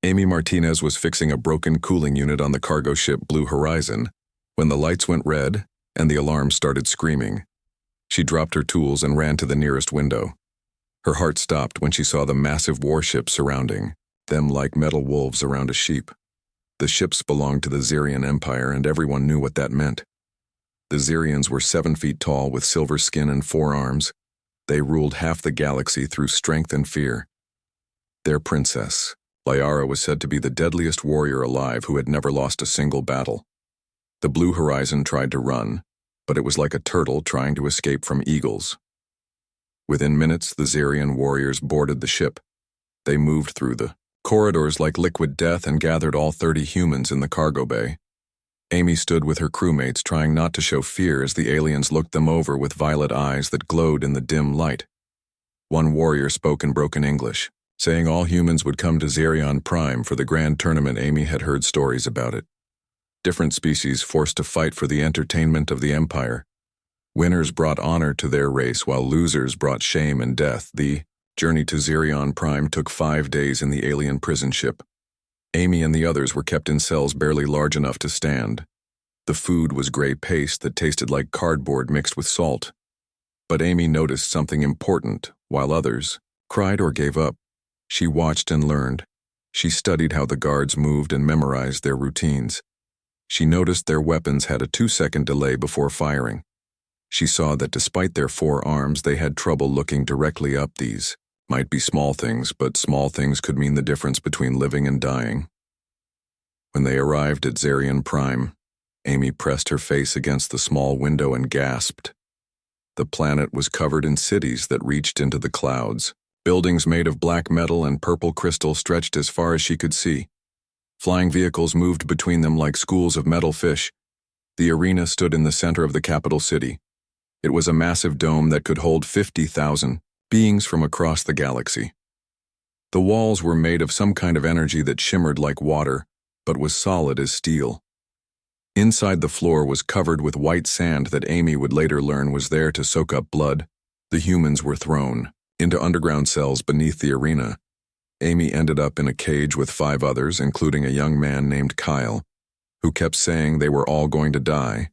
Amy Martinez was fixing a broken cooling unit on the cargo ship Blue Horizon when the lights went red and the alarm started screaming. She dropped her tools and ran to the nearest window. Her heart stopped when she saw the massive warship surrounding them like metal wolves around a sheep. The ships belonged to the Xerian Empire, and everyone knew what that meant. The Xerians were 7 feet tall with silver skin and 4 arms. They ruled half the galaxy through strength and fear. Their princess, Liara, was said to be the deadliest warrior alive who had never lost a single battle. The Blue Horizon tried to run, but it was like a turtle trying to escape from eagles. Within minutes, the Xerian warriors boarded the ship. They moved through the corridors like liquid death and gathered all 30 humans in the cargo bay. Amy stood with her crewmates, trying not to show fear as the aliens looked them over with violet eyes that glowed in the dim light. One warrior spoke in broken English, saying all humans would come to Xerion Prime for the grand tournament. Amy had heard stories about it. Different species forced to fight for the entertainment of the Empire. Winners brought honor to their race, while losers brought shame and death. The journey to Xerion Prime took 5 days in the alien prison ship. Amy and the others were kept in cells barely large enough to stand. The food was gray paste that tasted like cardboard mixed with salt. But Amy noticed something important, while others cried or gave up. She watched and learned. She studied how the guards moved and memorized their routines. She noticed their weapons had a 2-second delay before firing. She saw that despite their 4 arms, they had trouble looking directly up. These might be small things, but small things could mean the difference between living and dying. When they arrived at Xerion Prime, Amy pressed her face against the small window and gasped. The planet was covered in cities that reached into the clouds. Buildings made of black metal and purple crystal stretched as far as she could see. Flying vehicles moved between them like schools of metal fish. The arena stood in the center of the capital city. It was a massive dome that could hold 50,000 beings from across the galaxy. The walls were made of some kind of energy that shimmered like water, but was solid as steel. Inside, the floor was covered with white sand that Amy would later learn was there to soak up blood. The humans were thrown into underground cells beneath the arena. Amy ended up in a cage with 5 others, including a young man named Kyle, who kept saying they were all going to die,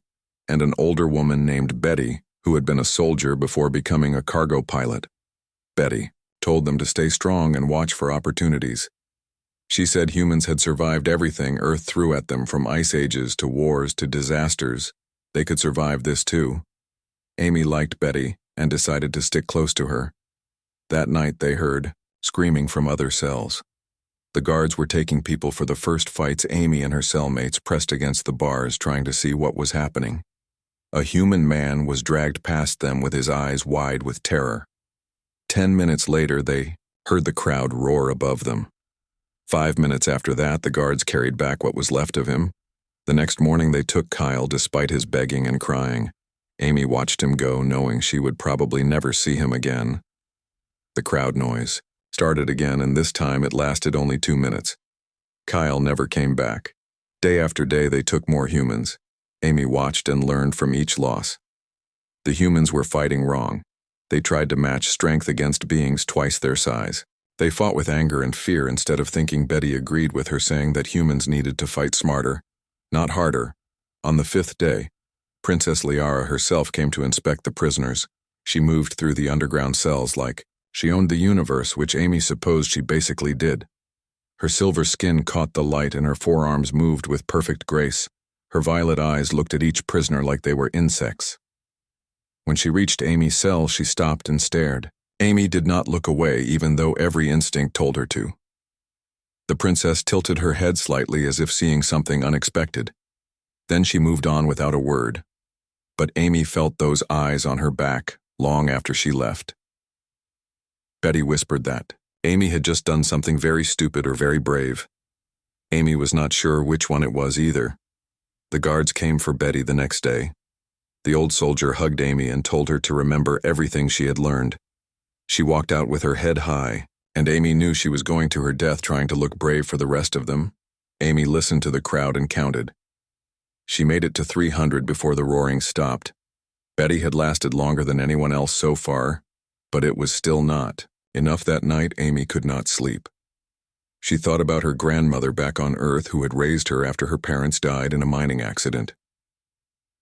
and an older woman named Betty, who had been a soldier before becoming a cargo pilot. Betty told them to stay strong and watch for opportunities. She said humans had survived everything Earth threw at them, from ice ages to wars to disasters. They could survive this too. Amy liked Betty and decided to stick close to her. That night they heard screaming from other cells. The guards were taking people for the first fights. Amy and her cellmates pressed against the bars trying to see what was happening. A human man was dragged past them with his eyes wide with terror. 10 minutes later, they heard the crowd roar above them. 5 minutes after that, the guards carried back what was left of him. The next morning, they took Kyle despite his begging and crying. Amy watched him go, knowing she would probably never see him again. The crowd noise started again, and this time it lasted only 2 minutes. Kyle never came back. Day after day, they took more humans. Amy watched and learned from each loss. The humans were fighting wrong. They tried to match strength against beings twice their size. They fought with anger and fear instead of thinking. Betty agreed with her, saying that humans needed to fight smarter, not harder. On the 5th day, Princess Liara herself came to inspect the prisoners. She moved through the underground cells like she owned the universe, which Amy supposed she basically did. Her silver skin caught the light and her forearms moved with perfect grace. Her violet eyes looked at each prisoner like they were insects. When she reached Amy's cell, she stopped and stared. Amy did not look away, even though every instinct told her to. The princess tilted her head slightly as if seeing something unexpected. Then she moved on without a word. But Amy felt those eyes on her back long after she left. Betty whispered that Amy had just done something very stupid or very brave. Amy was not sure which one it was either. The guards came for Betty the next day. The old soldier hugged Amy and told her to remember everything she had learned. She walked out with her head high, and Amy knew she was going to her death trying to look brave for the rest of them. Amy listened to the crowd and counted. She made it to 300 before the roaring stopped. Betty had lasted longer than anyone else so far, but it was still not enough. That night, Amy could not sleep. She thought about her grandmother back on Earth who had raised her after her parents died in a mining accident.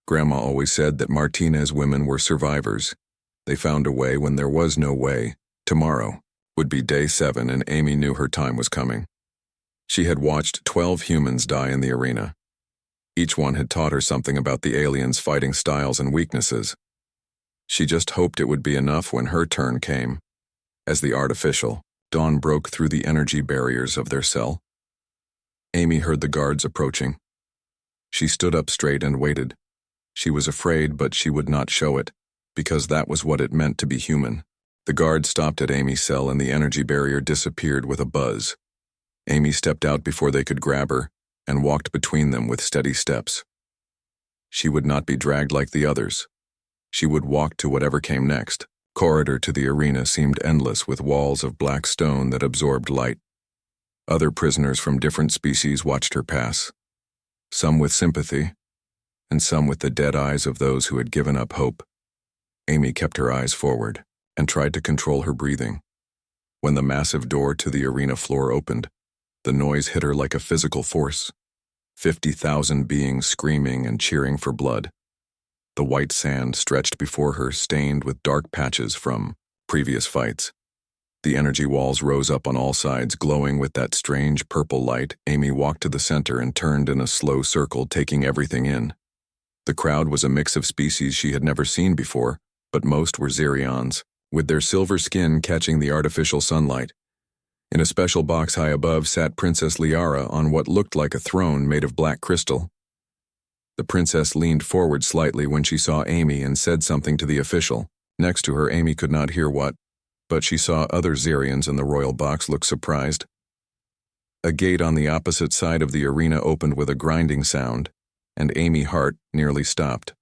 Grandma always said that Martinez women were survivors. They found a way when there was no way. Tomorrow would be day 7, and Amy knew her time was coming. She had watched 12 humans die in the arena. Each one had taught her something about the aliens' fighting styles and weaknesses. She just hoped it would be enough when her turn came. As the artificial dawn broke through the energy barriers of their cell, Amy heard the guards approaching. She stood up straight and waited. She was afraid, but she would not show it, because that was what it meant to be human. The guard stopped at Amy's cell and the energy barrier disappeared with a buzz. Amy stepped out before they could grab her and walked between them with steady steps. She would not be dragged like the others. She would walk to whatever came next. Corridor to the arena seemed endless with walls of black stone that absorbed light. Other prisoners from different species watched her pass, some with sympathy, and some with the dead eyes of those who had given up hope. Amy kept her eyes forward and tried to control her breathing. When the massive door to the arena floor opened, the noise hit her like a physical force. 50,000 beings screaming and cheering for blood. The white sand stretched before her, stained with dark patches from previous fights. The energy walls rose up on all sides, glowing with that strange purple light. Amy walked to the center and turned in a slow circle, taking everything in. The crowd was a mix of species she had never seen before, but most were Xerions, with their silver skin catching the artificial sunlight. In a special box high above sat Princess Liara on what looked like a throne made of black crystal. The princess leaned forward slightly when she saw Amy and said something to the official. Next to her, Amy could not hear what, but she saw other Xerions in the royal box look surprised. A gate on the opposite side of the arena opened with a grinding sound, and Amy's heart nearly stopped.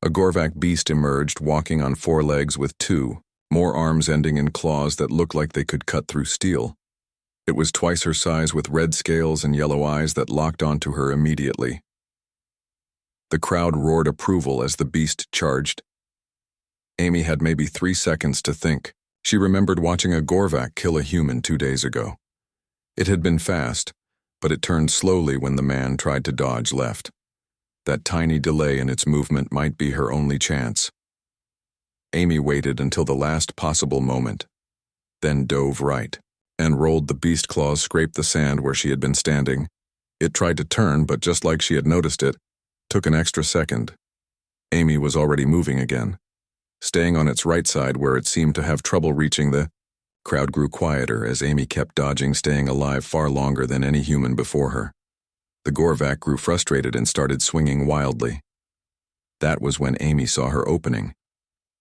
A Gorvak beast emerged, walking on 4 legs with 2 more arms ending in claws that looked like they could cut through steel. It was twice her size, with red scales and yellow eyes that locked onto her immediately. The crowd roared approval as the beast charged. Amy had maybe 3 seconds to think. She remembered watching a Gorvak kill a human 2 days ago. It had been fast, but it turned slowly when the man tried to dodge left. That tiny delay in its movement might be her only chance. Amy waited until the last possible moment, then dove right, and rolled. The beast claws scraped the sand where she had been standing. It tried to turn, but just like she had noticed it, took an extra second. Amy was already moving again, staying on its right side where it seemed to have trouble reaching. The crowd grew quieter as Amy kept dodging, staying alive far longer than any human before her. The Gorvak grew frustrated and started swinging wildly. That was when Amy saw her opening.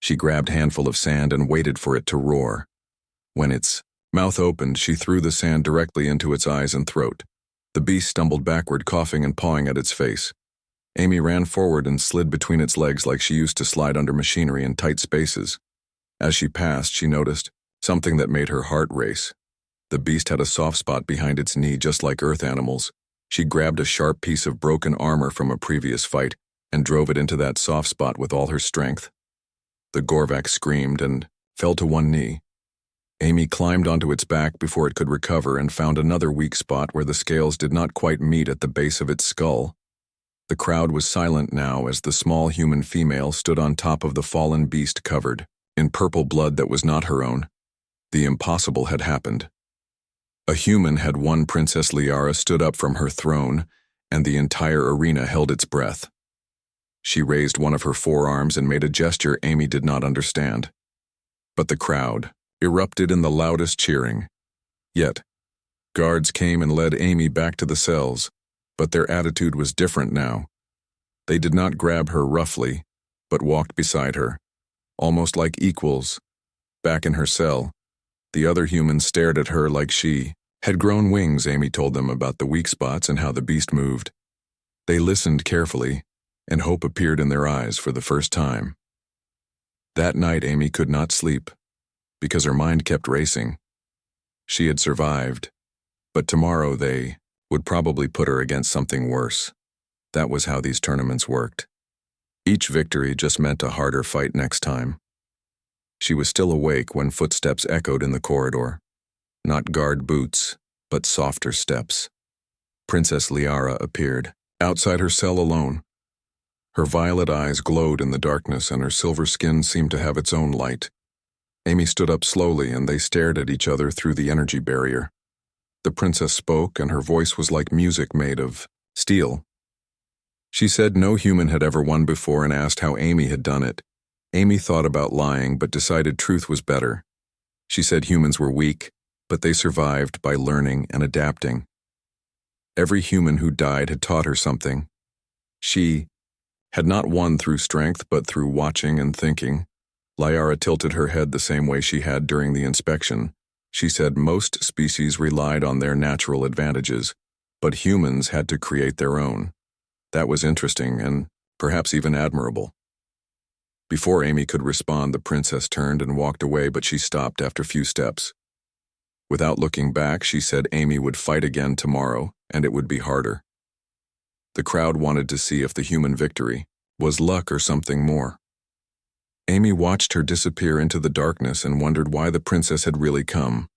She grabbed a handful of sand and waited for it to roar. When its mouth opened, she threw the sand directly into its eyes and throat. The beast stumbled backward, coughing and pawing at its face. Amy ran forward and slid between its legs like she used to slide under machinery in tight spaces. As she passed, she noticed something that made her heart race. The beast had a soft spot behind its knee, just like Earth animals. She grabbed a sharp piece of broken armor from a previous fight and drove it into that soft spot with all her strength. The Gorvak screamed and fell to one knee. Amy climbed onto its back before it could recover and found another weak spot where the scales did not quite meet at the base of its skull. The crowd was silent now as the small human female stood on top of the fallen beast, covered in purple blood that was not her own. The impossible had happened. A human had won. Princess Liara stood up from her throne, and the entire arena held its breath. She raised one of her forearms and made a gesture Amy did not understand. But the crowd erupted in the loudest cheering. Yet, guards came and led Amy back to the cells, but their attitude was different now. They did not grab her roughly, but walked beside her, almost like equals. Back in her cell, the other humans stared at her like she had grown wings. Amy told them about the weak spots and how the beast moved. They listened carefully, and hope appeared in their eyes for the first time. That night Amy could not sleep, because her mind kept racing. She had survived, but tomorrow they would probably put her against something worse. That was how these tournaments worked. Each victory just meant a harder fight next time. She was still awake when footsteps echoed in the corridor. Not guard boots, but softer steps. Princess Liara appeared, outside her cell alone. Her violet eyes glowed in the darkness and her silver skin seemed to have its own light. Amy stood up slowly and they stared at each other through the energy barrier. The princess spoke and her voice was like music made of steel. She said no human had ever won before and asked how Amy had done it. Amy thought about lying but decided truth was better. She said humans were weak, but they survived by learning and adapting. Every human who died had taught her something. She had not won through strength but through watching and thinking. Liara tilted her head the same way she had during the inspection. She said most species relied on their natural advantages, but humans had to create their own. That was interesting and perhaps even admirable. Before Amy could respond, the princess turned and walked away, but she stopped after a few steps. Without looking back, she said Amy would fight again tomorrow, and it would be harder. The crowd wanted to see if the human victory was luck or something more. Amy watched her disappear into the darkness and wondered why the princess had really come.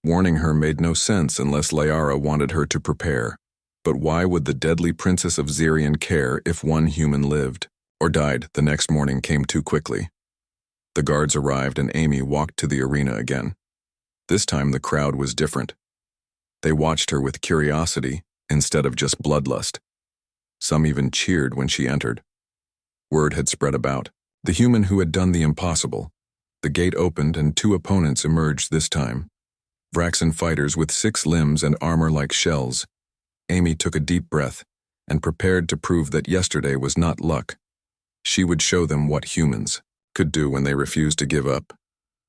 Warning her made no sense unless Liara wanted her to prepare. But why would the deadly princess of Xerion care if one human lived or died the next morning came too quickly? The guards arrived and Amy walked to the arena again. This time the crowd was different. They watched her with curiosity instead of just bloodlust. Some even cheered when she entered. Word had spread about. The human who had done the impossible. The gate opened and two opponents emerged this time. Vraxan fighters with 6 limbs and armor like shells. Amy took a deep breath and prepared to prove that yesterday was not luck. She would show them what humans could do when they refused to give up.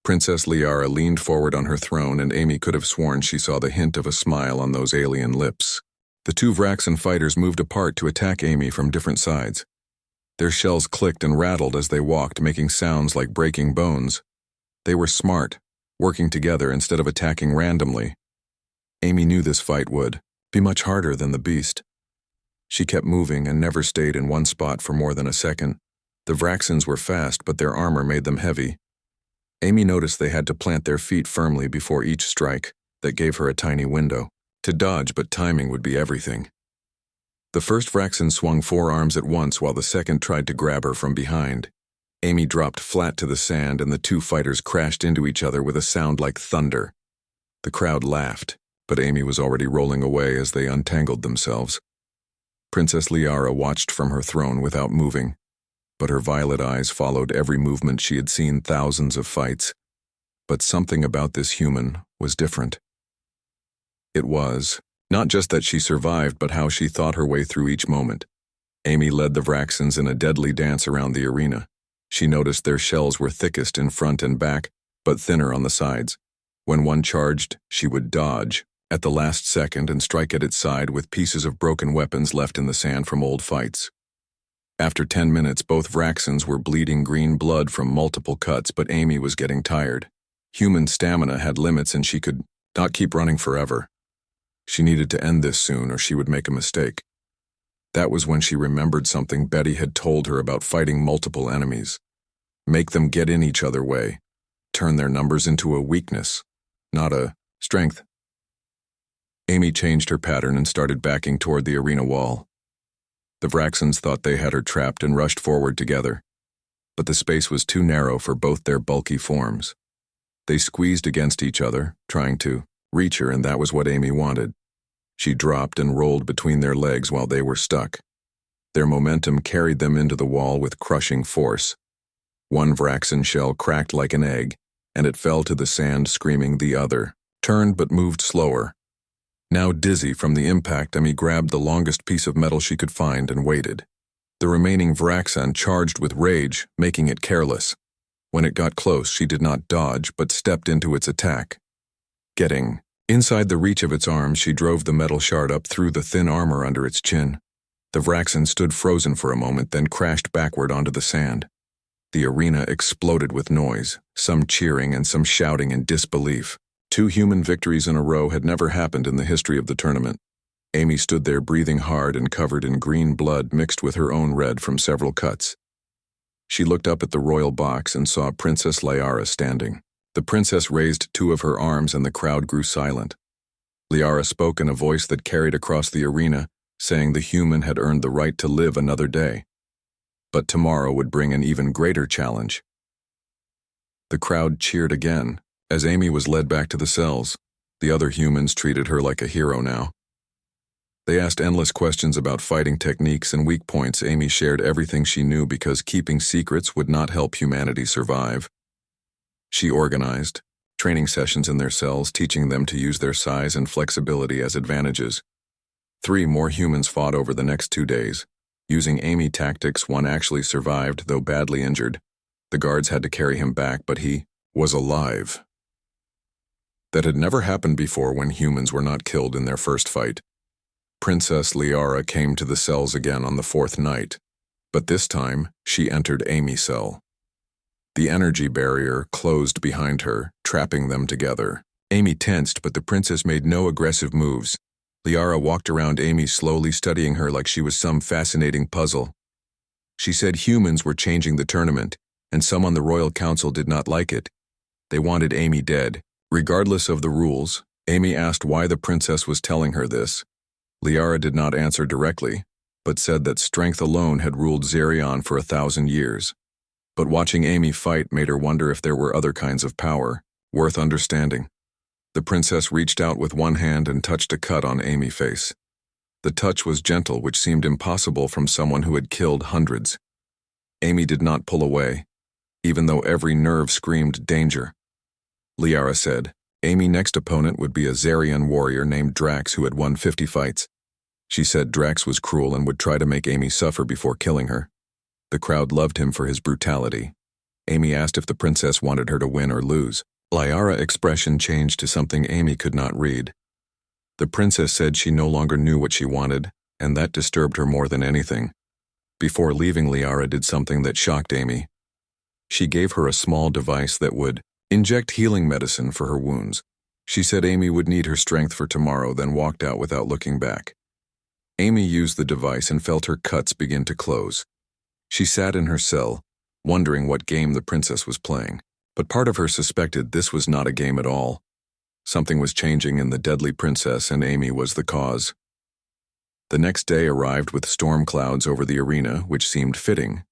Princess Liara leaned forward on her throne and Amy could have sworn she saw the hint of a smile on those alien lips. The 2 Vraxan fighters moved apart to attack Amy from different sides. Their shells clicked and rattled as they walked, making sounds like breaking bones. They were smart, working together instead of attacking randomly. Amy knew this fight would be much harder than the beast. She kept moving and never stayed in one spot for more than a second. The Vraxans were fast, but their armor made them heavy. Amy noticed they had to plant their feet firmly before each strike. That gave her a tiny window to dodge, but timing would be everything. The first Vraxan swung 4 arms at once while the second tried to grab her from behind. Amy dropped flat to the sand and the 2 fighters crashed into each other with a sound like thunder. The crowd laughed, but Amy was already rolling away as they untangled themselves. Princess Liara watched from her throne without moving, but her violet eyes followed every movement. She had seen thousands of fights, but something about this human was different. It was not just that she survived, but how she thought her way through each moment. Amy led the Vraxans in a deadly dance around the arena. She noticed their shells were thickest in front and back, but thinner on the sides. When one charged, she would dodge at the last second and strike at its side with pieces of broken weapons left in the sand from old fights. After 10 minutes, both Vraxans were bleeding green blood from multiple cuts, but Amy was getting tired. Human stamina had limits and she could not keep running forever. She needed to end this soon or she would make a mistake. That was when she remembered something Betty had told her about fighting multiple enemies. Make them get in each other's way. Turn their numbers into a weakness, not a strength. Amy changed her pattern and started backing toward the arena wall. The Vraxans thought they had her trapped and rushed forward together, but the space was too narrow for both their bulky forms. They squeezed against each other, trying to reach her, and that was what Amy wanted. She dropped and rolled between their legs while they were stuck. Their momentum carried them into the wall with crushing force. One Vraxan shell cracked like an egg, and it fell to the sand, screaming. The other turned but moved slower. Now dizzy from the impact, Amy grabbed the longest piece of metal she could find and waited. The remaining Vraxan charged with rage, making it careless. When it got close, she did not dodge, but stepped into its attack. Getting inside the reach of its arms, she drove the metal shard up through the thin armor under its chin. The Vraxan stood frozen for a moment, then crashed backward onto the sand. The arena exploded with noise, some cheering and some shouting in disbelief. 2 human victories in a row had never happened in the history of the tournament. Amy stood there breathing hard and covered in green blood mixed with her own red from several cuts. She looked up at the royal box and saw Princess Liara standing. The princess raised 2 of her arms and the crowd grew silent. Liara spoke in a voice that carried across the arena, saying the human had earned the right to live another day. But tomorrow would bring an even greater challenge. The crowd cheered again, as Amy was led back to the cells. The other humans treated her like a hero now. They asked endless questions about fighting techniques and weak points. Amy shared everything she knew because keeping secrets would not help humanity survive. She organized training sessions in their cells, teaching them to use their size and flexibility as advantages. 3 more humans fought over the next 2 days. Using Amy tactics, one actually survived, though badly injured. The guards had to carry him back, but he was alive. That had never happened before when humans were not killed in their first fight. Princess Liara came to the cells again on the 4th night, but this time she entered Amy's cell. The energy barrier closed behind her, trapping them together. Amy tensed, but the princess made no aggressive moves. Liara walked around Amy, slowly studying her like she was some fascinating puzzle. She said humans were changing the tournament, and some on the Royal Council did not like it. They wanted Amy dead. Regardless of the rules, Amy asked why the princess was telling her this. Liara did not answer directly, but said that strength alone had ruled Xerion for 1,000 years. But watching Amy fight made her wonder if there were other kinds of power, worth understanding. The princess reached out with one hand and touched a cut on Amy's face. The touch was gentle, which seemed impossible from someone who had killed hundreds. Amy did not pull away, even though every nerve screamed danger. Liara said Amy's next opponent would be a Xerion warrior named Drax who had won 50 fights. She said Drax was cruel and would try to make Amy suffer before killing her. The crowd loved him for his brutality. Amy asked if the princess wanted her to win or lose. Liara's expression changed to something Amy could not read. The princess said she no longer knew what she wanted, and that disturbed her more than anything. Before leaving, Liara did something that shocked Amy. She gave her a small device that would inject healing medicine for her wounds. She said Amy would need her strength for tomorrow, then walked out without looking back. Amy used the device and felt her cuts begin to close. She sat in her cell, wondering what game the princess was playing. But part of her suspected this was not a game at all. Something was changing in the deadly princess, and Amy was the cause. The next day arrived with storm clouds over the arena, which seemed fitting.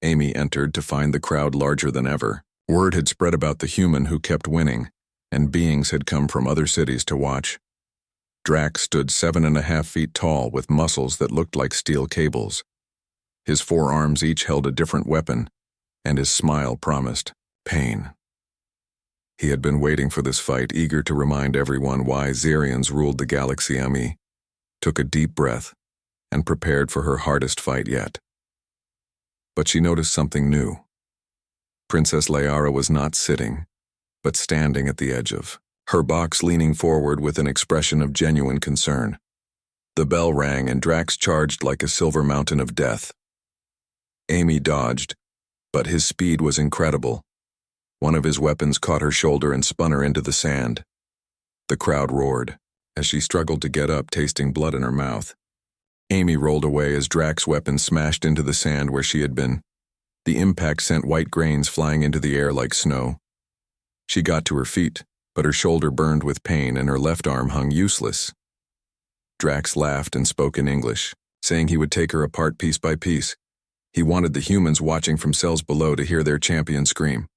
Amy entered to find the crowd larger than ever. Word had spread about the human who kept winning, and beings had come from other cities to watch. Drax stood 7.5 feet tall with muscles that looked like steel cables. His 4 arms each held a different weapon, and his smile promised pain. He had been waiting for this fight, eager to remind everyone why Xerions ruled the galaxy. Amy took a deep breath and prepared for her hardest fight yet. But she noticed something new. Princess Liara was not sitting, but standing at the edge of her box, leaning forward with an expression of genuine concern. The bell rang and Drax charged like a silver mountain of death. Amy dodged, but his speed was incredible. One of his weapons caught her shoulder and spun her into the sand. The crowd roared as she struggled to get up, tasting blood in her mouth. Amy rolled away as Drax's weapon smashed into the sand where she had been. The impact sent white grains flying into the air like snow. She got to her feet, but her shoulder burned with pain and her left arm hung useless. Drax laughed and spoke in English, saying he would take her apart piece by piece. He wanted the humans watching from cells below to hear their champion scream.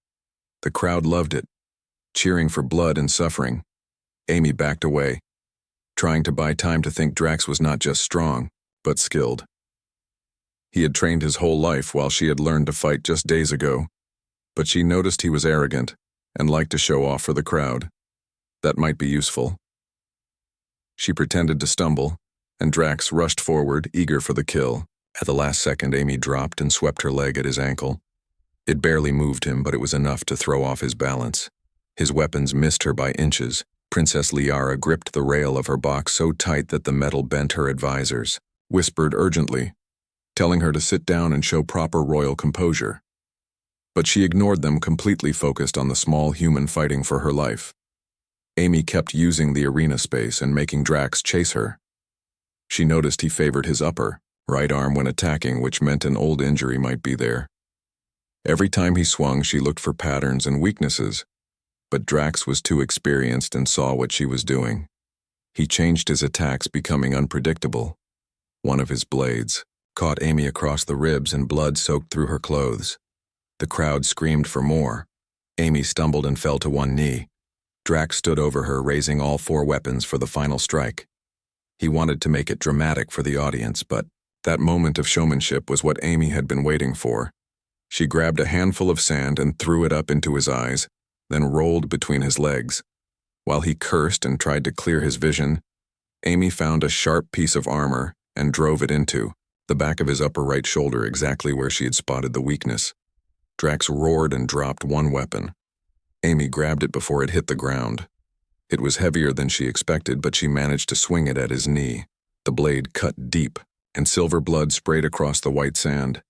The crowd loved it, cheering for blood and suffering. Amy backed away, trying to buy time to think Drax was not just strong, but skilled. He had trained his whole life while she had learned to fight just days ago, but she noticed he was arrogant and liked to show off for the crowd. That might be useful. She pretended to stumble, and Drax rushed forward, eager for the kill. At the last second, Amy dropped and swept her leg at his ankle. It barely moved him, but it was enough to throw off his balance. His weapons missed her by inches. Princess Liara gripped the rail of her box so tight that the metal bent. Her advisors whispered urgently, telling her to sit down and show proper royal composure. But she ignored them, completely focused on the small human fighting for her life. Amy kept using the arena space and making Drax chase her. She noticed he favored his upper right arm when attacking, which meant an old injury might be there. Every time he swung, she looked for patterns and weaknesses, but Drax was too experienced and saw what she was doing. He changed his attacks, becoming unpredictable. One of his blades caught Amy across the ribs and blood soaked through her clothes. The crowd screamed for more. Amy stumbled and fell to one knee. Drax stood over her, raising all 4 weapons for the final strike. He wanted to make it dramatic for the audience, but that moment of showmanship was what Amy had been waiting for. She grabbed a handful of sand and threw it up into his eyes, then rolled between his legs. While he cursed and tried to clear his vision, Amy found a sharp piece of armor and drove it into the back of his upper right shoulder, exactly where she had spotted the weakness. Drax roared and dropped one weapon. Amy grabbed it before it hit the ground. It was heavier than she expected, but she managed to swing it at his knee. The blade cut deep, and silver blood sprayed across the white sand.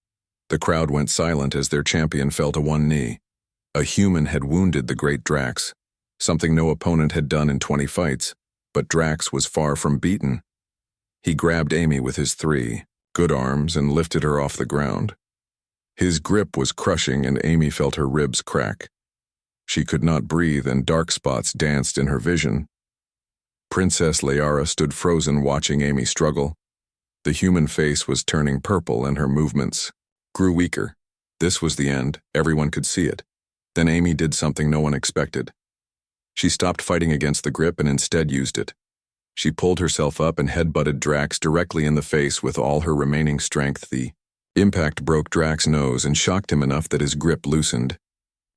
The crowd went silent as their champion fell to one knee. A human had wounded the great Drax, something no opponent had done in 20 fights, but Drax was far from beaten. He grabbed Amy with his 3 good arms and lifted her off the ground. His grip was crushing, and Amy felt her ribs crack. She could not breathe, and dark spots danced in her vision. Princess Liara stood frozen, watching Amy struggle. The human face was turning purple, and her movements grew weaker. This was the end. Everyone could see it. Then Amy did something no one expected. She stopped fighting against the grip and instead used it. She pulled herself up and headbutted Drax directly in the face with all her remaining strength. The impact broke Drax's nose and shocked him enough that his grip loosened.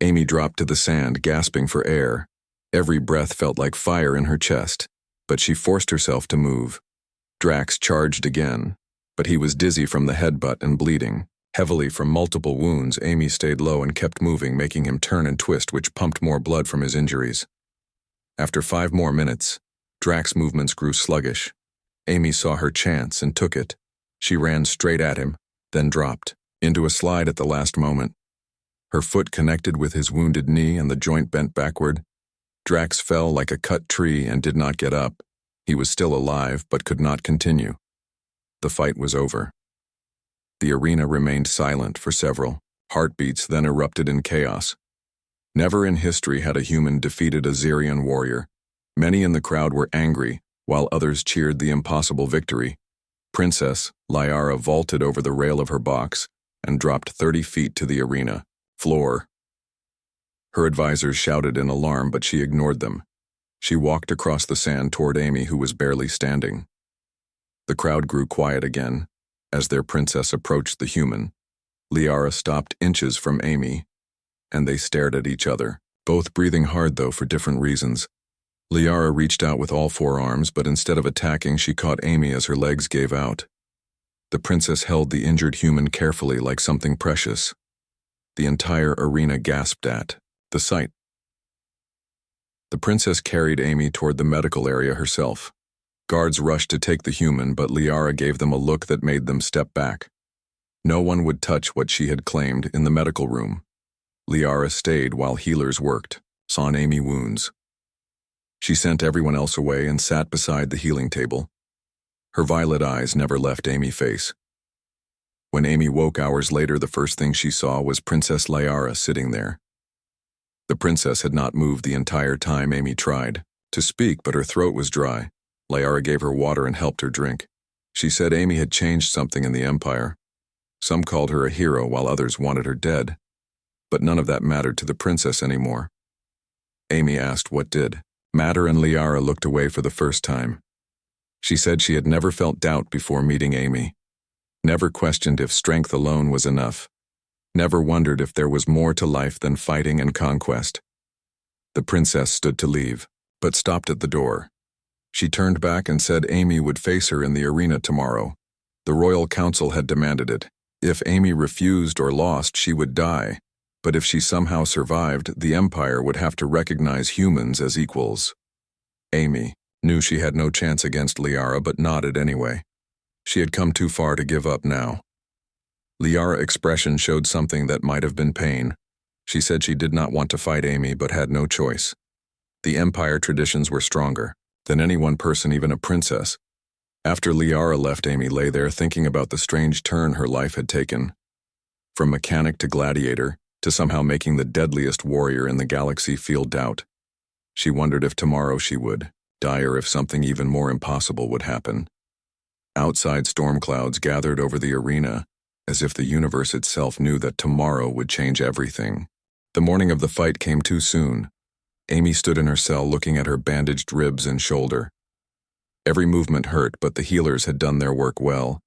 Amy dropped to the sand, gasping for air. Every breath felt like fire in her chest, but she forced herself to move. Drax charged again, but he was dizzy from the headbutt and bleeding heavily from multiple wounds. Amy stayed low and kept moving, making him turn and twist, which pumped more blood from his injuries. After 5 more minutes, Drax's movements grew sluggish. Amy saw her chance and took it. She ran straight at him, then dropped into a slide at the last moment. Her foot connected with his wounded knee and the joint bent backward. Drax fell like a cut tree and did not get up. He was still alive, but could not continue. The fight was over. The arena remained silent for several heartbeats, then erupted in chaos. Never in history had a human defeated a Xerion warrior. Many in the crowd were angry, while others cheered the impossible victory. Princess Liara vaulted over the rail of her box and dropped 30 feet to the arena floor. Her advisors shouted in alarm, but she ignored them. She walked across the sand toward Amy, who was barely standing. The crowd grew quiet again as their princess approached the human. Liara stopped inches from Amy, and they stared at each other, both breathing hard, though for different reasons. Liara reached out with all 4 arms, but instead of attacking, she caught Amy as her legs gave out. The princess held the injured human carefully like something precious. The entire arena gasped at the sight. The princess carried Amy toward the medical area herself. Guards rushed to take the human, but Liara gave them a look that made them step back. No one would touch what she had claimed in the medical room. Liara stayed while healers worked, saw Amy wounds. She sent everyone else away and sat beside the healing table. Her violet eyes never left Amy's face. When Amy woke hours later, the first thing she saw was Princess Liara sitting there. The princess had not moved the entire time Amy tried to speak, but her throat was dry. Liara gave her water and helped her drink. She said Amy had changed something in the Empire. Some called her a hero, while others wanted her dead. But none of that mattered to the princess anymore. Amy asked what did matter, and Liara looked away for the first time. She said she had never felt doubt before meeting Amy. Never questioned if strength alone was enough. Never wondered if there was more to life than fighting and conquest. The princess stood to leave, but stopped at the door. She turned back and said Amy would face her in the arena tomorrow. The royal council had demanded it. If Amy refused or lost, she would die. But if she somehow survived, the Empire would have to recognize humans as equals. Amy knew she had no chance against Liara, but nodded anyway. She had come too far to give up now. Liara's expression showed something that might have been pain. She said she did not want to fight Amy, but had no choice. The Empire traditions were stronger than any one person, even a princess. After Liara left, Amy lay there thinking about the strange turn her life had taken. From mechanic to gladiator, to somehow making the deadliest warrior in the galaxy feel doubt. She wondered if tomorrow she would dire if something even more impossible would happen. Outside storm clouds gathered over the arena, as if the universe itself knew that tomorrow would change everything. The morning of the fight came too soon. Amy stood in her cell looking at her bandaged ribs and shoulder. Every movement hurt, but the healers had done their work well.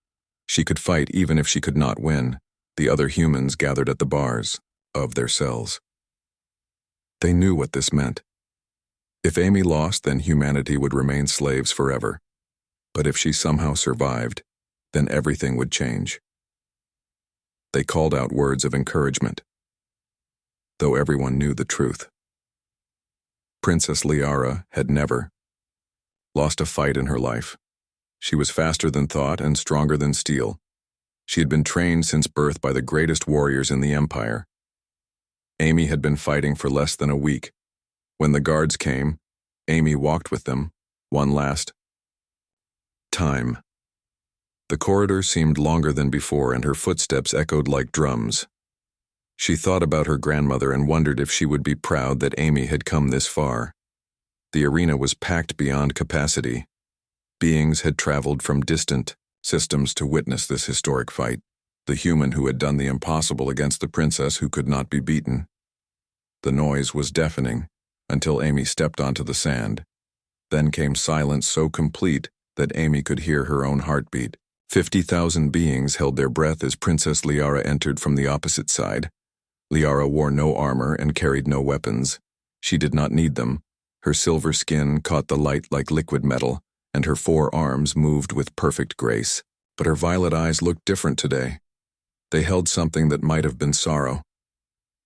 She could fight even if she could not win. The other humans gathered at the bars of their cells. They knew what this meant. If Amy lost, then humanity would remain slaves forever. But if she somehow survived, then everything would change. They called out words of encouragement, though everyone knew the truth. Princess Liara had never lost a fight in her life. She was faster than thought and stronger than steel. She had been trained since birth by the greatest warriors in the Empire. Amy had been fighting for less than a week. When the guards came, Amy walked with them, one last time. The corridor seemed longer than before, and her footsteps echoed like drums. She thought about her grandmother and wondered if she would be proud that Amy had come this far. The arena was packed beyond capacity. Beings had traveled from distant systems to witness this historic fight. The human who had done the impossible against the princess who could not be beaten. The noise was deafening until Amy stepped onto the sand. Then came silence so complete that Amy could hear her own heartbeat. 50,000 beings held their breath as Princess Liara entered from the opposite side. Liara wore no armor and carried no weapons. She did not need them. Her silver skin caught the light like liquid metal, and her 4 arms moved with perfect grace. But her violet eyes looked different today. They held something that might have been sorrow.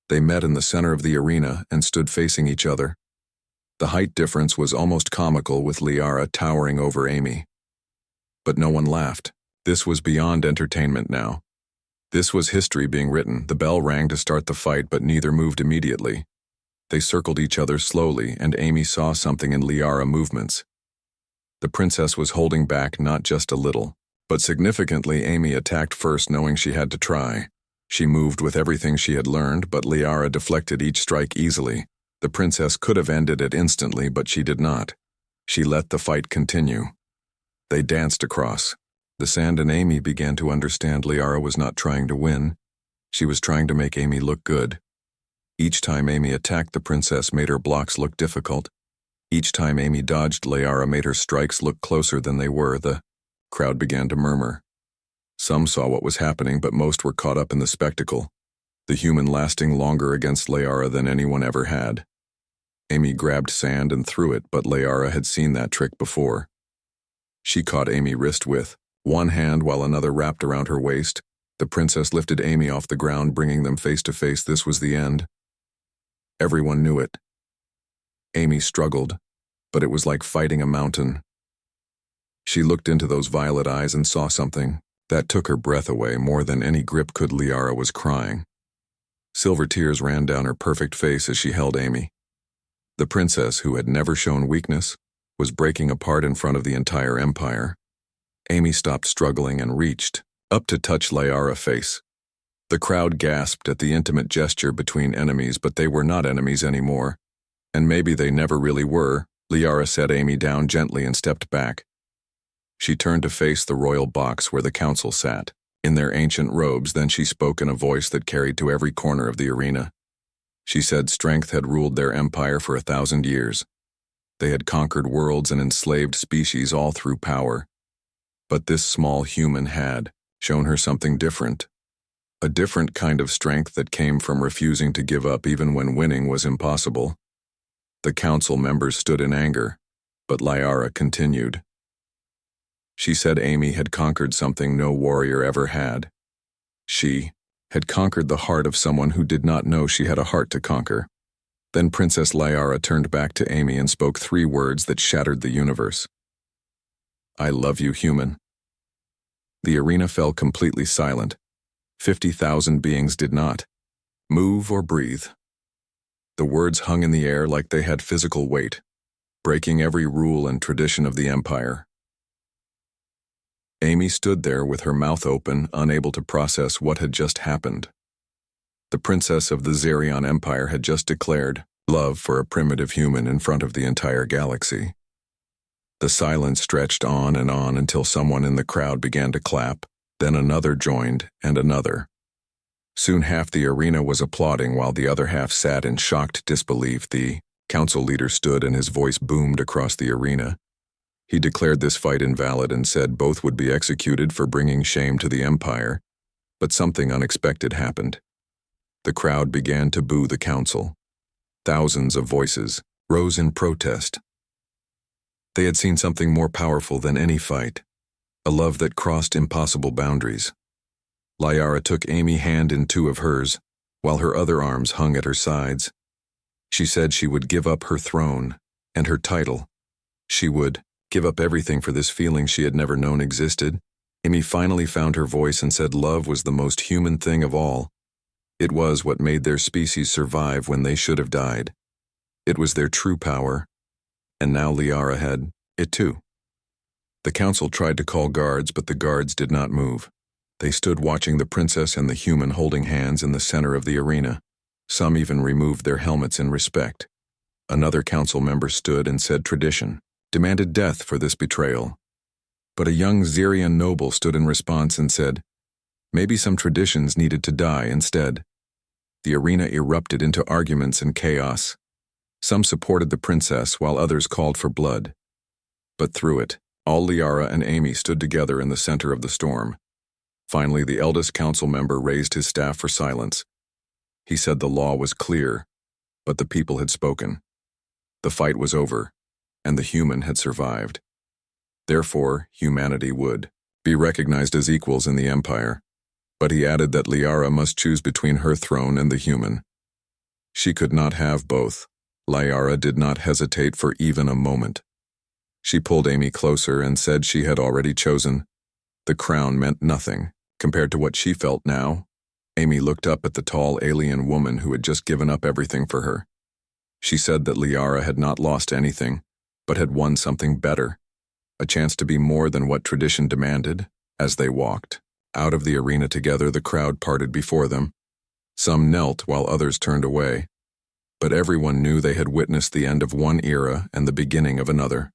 They met in the center of the arena and stood facing each other. The height difference was almost comical, with Liara towering over Amy. But no one laughed. This was beyond entertainment now. This was history being written. The bell rang to start the fight, but neither moved immediately. They circled each other slowly, and Amy saw something in Liara movements. The princess was holding back, not just a little, but significantly. Amy attacked first, knowing she had to try. She moved with everything she had learned, but Liara deflected each strike easily. The princess could have ended it instantly, but she did not. She let the fight continue. They danced across the sand, and Amy began to understand Liara was not trying to win. She was trying to make Amy look good. Each time Amy attacked, the princess made her blocks look difficult. Each time Amy dodged, Liara made her strikes look closer than they were. The crowd began to murmur. Some saw what was happening, but most were caught up in the spectacle. The human lasting longer against Liara than anyone ever had. Amy grabbed sand and threw it, but Liara had seen that trick before. She caught Amy's wrist with one hand while another wrapped around her waist. The princess lifted Amy off the ground, bringing them face to face. This was the end. Everyone knew it. Amy struggled, but it was like fighting a mountain. She looked into those violet eyes and saw something that took her breath away more than any grip could. Liara was crying. Silver tears ran down her perfect face as she held Amy. The princess, who had never shown weakness, was breaking apart in front of the entire empire. Amy stopped struggling and reached up to touch Liara's face. The crowd gasped at the intimate gesture between enemies, but they were not enemies anymore. And maybe they never really were. Liara set Amy down gently and stepped back. She turned to face the royal box where the council sat, in their ancient robes. Then she spoke in a voice that carried to every corner of the arena. She said strength had ruled their empire for 1,000 years. They had conquered worlds and enslaved species, all through power. But this small human had shown her something different. A different kind of strength that came from refusing to give up even when winning was impossible. The council members stood in anger, but Liara continued. She said Amy had conquered something no warrior ever had. She had conquered the heart of someone who did not know she had a heart to conquer. Then Princess Liara turned back to Amy and spoke 3 words that shattered the universe. I love you, human. The arena fell completely silent. 50,000 beings did not move or breathe. The words hung in the air like they had physical weight, breaking every rule and tradition of the empire. Amy stood there with her mouth open, unable to process what had just happened. The princess of the Zerion Empire had just declared love for a primitive human in front of the entire galaxy. The silence stretched on and on until someone in the crowd began to clap, then another joined, and another. Soon half the arena was applauding while the other half sat in shocked disbelief. The council leader stood and his voice boomed across the arena. He declared this fight invalid and said both would be executed for bringing shame to the Empire, but something unexpected happened. The crowd began to boo the council. Thousands of voices rose in protest. They had seen something more powerful than any fight, a love that crossed impossible boundaries. Liara took Amy's hand in two of hers, while her other arms hung at her sides. She said she would give up her throne and her title. She would give up everything for this feeling she had never known existed. Amy finally found her voice and said love was the most human thing of all. It was what made their species survive when they should have died. It was their true power, and now Liara had it too. The council tried to call guards, but the guards did not move. They stood watching the princess and the human holding hands in the center of the arena. Some even removed their helmets in respect. Another council member stood and said tradition, demanded death for this betrayal. But a young Xerian noble stood in response and said, maybe some traditions needed to die instead. The arena erupted into arguments and chaos. Some supported the princess while others called for blood. But through it, all Liara and Amy stood together in the center of the storm. Finally, the eldest council member raised his staff for silence. He said the law was clear, but the people had spoken. The fight was over, and the human had survived. Therefore, humanity would be recognized as equals in the Empire. But he added that Liara must choose between her throne and the human. She could not have both. Liara did not hesitate for even a moment. She pulled Amy closer and said she had already chosen. The crown meant nothing compared to what she felt now. Amy looked up at the tall alien woman who had just given up everything for her. She said that Liara had not lost anything, but had won something better, a chance to be more than what tradition demanded. As they walked out of the arena together, the crowd parted before them. Some knelt while others turned away. But everyone knew they had witnessed the end of one era and the beginning of another.